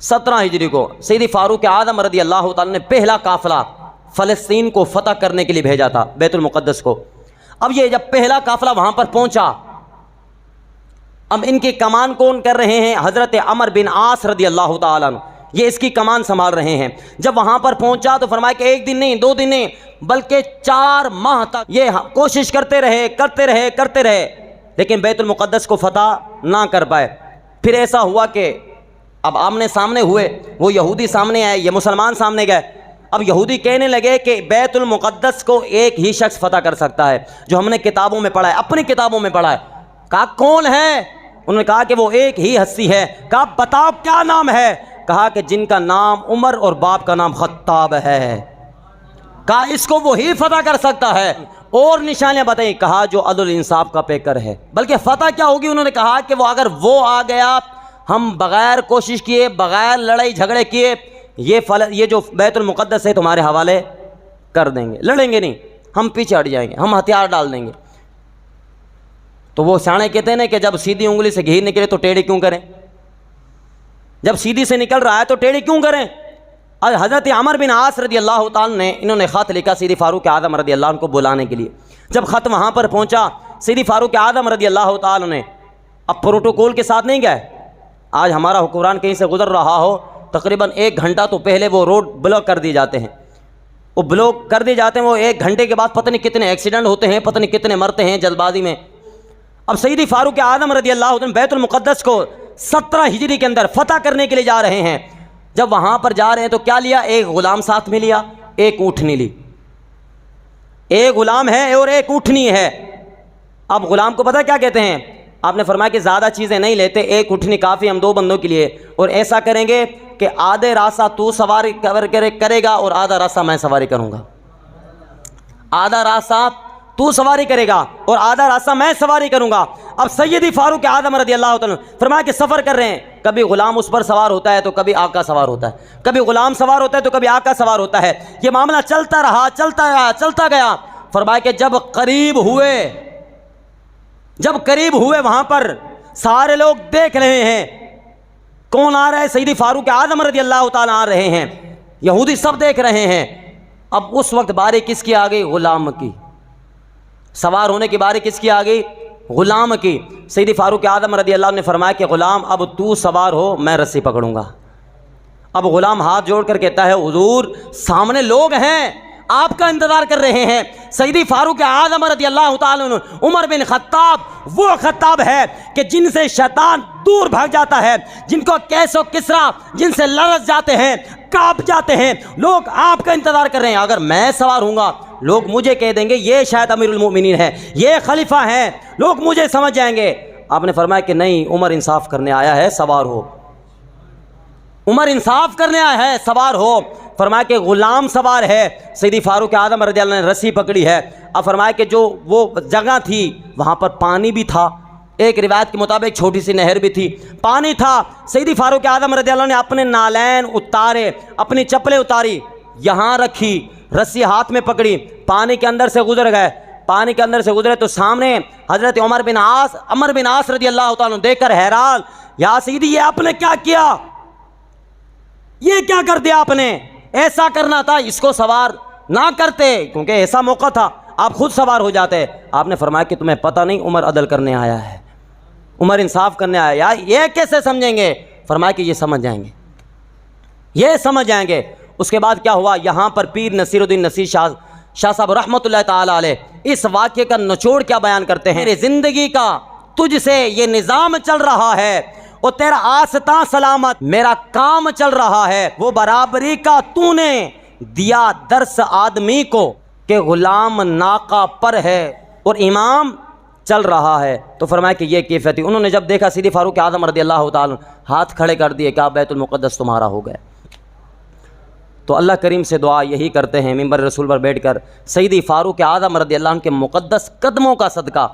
17 ہجری کو سیدی فاروق اعظم رضی اللہ تعالیٰ نے پہلا قافلہ فلسطین کو فتح کرنے کے لیے بھیجا تھا، بیت المقدس کو۔ اب یہ جب پہلا قافلہ وہاں پر پہنچا، اب ان کی کمان کون کر رہے ہیں؟ حضرت عمر بن عاص رضی اللہ تعالیٰ عنہ، یہ اس کی کمان سنبھال رہے ہیں۔ جب وہاں پر پہنچا تو فرمایا کہ 1 دن نہیں، 2 دن نہیں، بلکہ 4 ماہ تک یہ کوشش کرتے رہے، لیکن بیت المقدس کو فتح نہ کر پائے۔ پھر ایسا ہوا کہ اب آمنے سامنے ہوئے، وہ یہودی سامنے آئے، یہ مسلمان سامنے گئے۔ اب یہودی کہنے لگے کہ بیت المقدس کو ایک ہی شخص فتح کر سکتا ہے، جو ہم نے کتابوں میں پڑھا ہے، اپنی کتابوں میں پڑھا ہے۔ کہا کون ہے؟ انہوں نے کہا کہ وہ ایک ہی ہستی ہے۔ کہا بتاؤ کیا نام ہے؟ کہا کہ جن کا نام عمر اور باپ کا نام خطاب ہے۔ کہا اس کو وہی فتح کر سکتا ہے، اور نشانیاں بتائیں۔ کہا جو عدل انصاف کا پیکر ہے۔ بلکہ فتح کیا ہوگی؟ انہوں نے کہا کہ وہ اگر وہ آ گیا، ہم بغیر کوشش کیے، بغیر لڑائی جھگڑے کیے، یہ جو بیت المقدس ہے تمہارے حوالے کر دیں گے، لڑیں گے نہیں، ہم پیچھے ہٹ جائیں گے، ہم ہتھیار ڈال دیں گے۔ تو وہ سیانے کہتے ہیں کہ جب سیدھی انگلی سے گھی نکلے تو ٹیڑھی کیوں کریں؟ جب سیدھی سے نکل رہا ہے تو ٹیڑھی کیوں کریں؟ حضرت عمر بن عاص رضی اللہ تعالیٰ نے انہوں نے خط لکھا سیدی فاروق اعظم رضی اللہ عنہ کو بلانے کے لیے۔ جب خط وہاں پر پہنچا، سیدی فاروق اعظم رضی اللہ تعالیٰ نے اب پروٹوکول کے ساتھ نہیں گئے۔ آج ہمارا حکمران کہیں سے گزر رہا ہو، تقریباً 1 گھنٹہ تو پہلے وہ روڈ بلاک کر دی جاتے ہیں، وہ بلاک کر دی جاتے ہیں، وہ 1 گھنٹے کے بعد پتہ نہیں کتنے ایکسیڈنٹ ہوتے ہیں، پتہ نہیں کتنے مرتے ہیں جلد بازی میں۔ اب سیدی فاروق اعظم رضی اللہ عنہ بیت المقدس کو 17 ہجری کے اندر فتح کرنے کے لیے جا رہے ہیں۔ جب وہاں پر جا رہے ہیں تو کیا لیا؟ ایک غلام ساتھ میں لیا، ایک اونٹنی لی۔ ایک غلام ہے اور ایک اونٹنی ہے۔ اب غلام کو پتہ کیا کہتے ہیں؟ آپ نے فرمایا کہ زیادہ چیزیں نہیں لیتے، ایک اونٹنی کافی ہم 2 بندوں کے لیے، اور ایسا کریں گے کہ آدھے راستہ تو سواری کرے گا اور آدھا راستہ میں سواری کروں گا۔ آدھا راستہ تو سواری کرے گا اور آدھا راستہ میں سواری کروں گا۔ اب سیدی فاروق اعظم رضی اللہ تعالیٰ فرمایا کہ سفر کر رہے ہیں، کبھی غلام اس پر سوار ہوتا ہے تو کبھی آقا سوار ہوتا ہے، کبھی غلام سوار ہوتا ہے تو کبھی آقا سوار ہوتا ہے۔ یہ معاملہ چلتا گیا۔ فرمایا کہ جب قریب ہوئے وہاں پر سارے لوگ دیکھ رہے ہیں کون آ رہا ہے؟ سیدی فاروق اعظم رضی اللہ تعالیٰ آ رہے ہیں، یہودی سب دیکھ رہے ہیں۔ اب اس وقت باری کس کی آ گئی؟ غلام کی۔ سوار ہونے کی باری کس کی آ گئی؟ غلام کی۔ سیدی فاروق اعظم رضی اللہ عنہ نے فرمایا کہ غلام اب تو سوار ہو، میں رسی پکڑوں گا۔ اب غلام ہاتھ جوڑ کر کہتا ہے حضور سامنے لوگ ہیں، آپ کا انتظار کر رہے ہیں۔ سیدی فاروق اعظم رضی اللہ تعالیٰ عنہ عمر بن خطاب، وہ خطاب ہے کہ جن سے شیطان دور بھاگ جاتا ہے، جن کو کیس و کسرا جن سے لرز جاتے ہیں، کانپ جاتے ہیں، لوگ آپ کا انتظار کر رہے ہیں۔ اگر میں سوار ہوں گا لوگ مجھے کہہ دیں گے یہ شاید امیر المؤمنین ہے، یہ خلیفہ ہیں، لوگ مجھے سمجھ جائیں گے۔ آپ نے فرمایا کہ نہیں، عمر انصاف کرنے آیا ہے، سوار ہو۔ عمر انصاف کرنے آیا ہے، سوار ہو۔ فرمایا کہ غلام سوار ہے۔ سیدی فاروق اعظم رضی اللہ عنہ نے رسی پکڑی ہے۔ اب فرمایا کہ جو وہ جگہ تھی وہاں پر پانی بھی تھا، ایک روایت کے مطابق چھوٹی سی نہر بھی تھی، پانی تھا۔ سیدی فاروق اعظم رضی اللہ عنہ نے اپنے نالین اتارے، اپنی چپلیں اتاری، یہاں رکھی، رسی ہاتھ میں پکڑی، پانی کے اندر سے گزر گئے۔ پانی کے اندر سے گزرے تو سامنے حضرت عمر بن عاص رضی اللہ تعالیٰ عنہ دیکھ کر حیران، یا سیدی یہ آپ نے کیا کیا؟ یہ کیا کر دیا آپ نے؟ ایسا کرنا تھا، اس کو سوار نہ کرتے، کیونکہ ایسا موقع تھا، آپ خود سوار ہو جاتے۔ آپ نے فرمایا کہ تمہیں پتہ نہیں عمر عدل کرنے آیا ہے، عمر انصاف کرنے آیا۔ یہ کیسے سمجھیں گے؟ فرمایا کہ یہ سمجھ جائیں گے، یہ سمجھ جائیں گے۔ اس کے بعد کیا ہوا؟ یہاں پر پیر نصیر الدین نصیر شاہ صاحب رحمۃ اللہ تعالی علیہ اس واقعے کا نچوڑ کیا بیان کرتے ہیں؟ میری زندگی کا تجھ سے یہ نظام چل رہا ہے، اور تیرا آستاں سلامت میرا کام چل رہا ہے، وہ برابری کا تو نے دیا درس آدمی کو کہ غلام ناقہ پر ہے اور امام چل رہا ہے۔ تو فرمایا کہ یہ کیفیت تھی۔ انہوں نے جب دیکھا سیدی فاروق اعظم رضی اللہ تعالیٰ ہاتھ کھڑے کر دیے کہ بیت المقدس تمہارا ہو گیا۔ تو اللہ کریم سے دعا یہی کرتے ہیں ممبر رسول پر بیٹھ کر، سیدی فاروق اعظم رضی اللہ عنہ کے مقدس قدموں کا صدقہ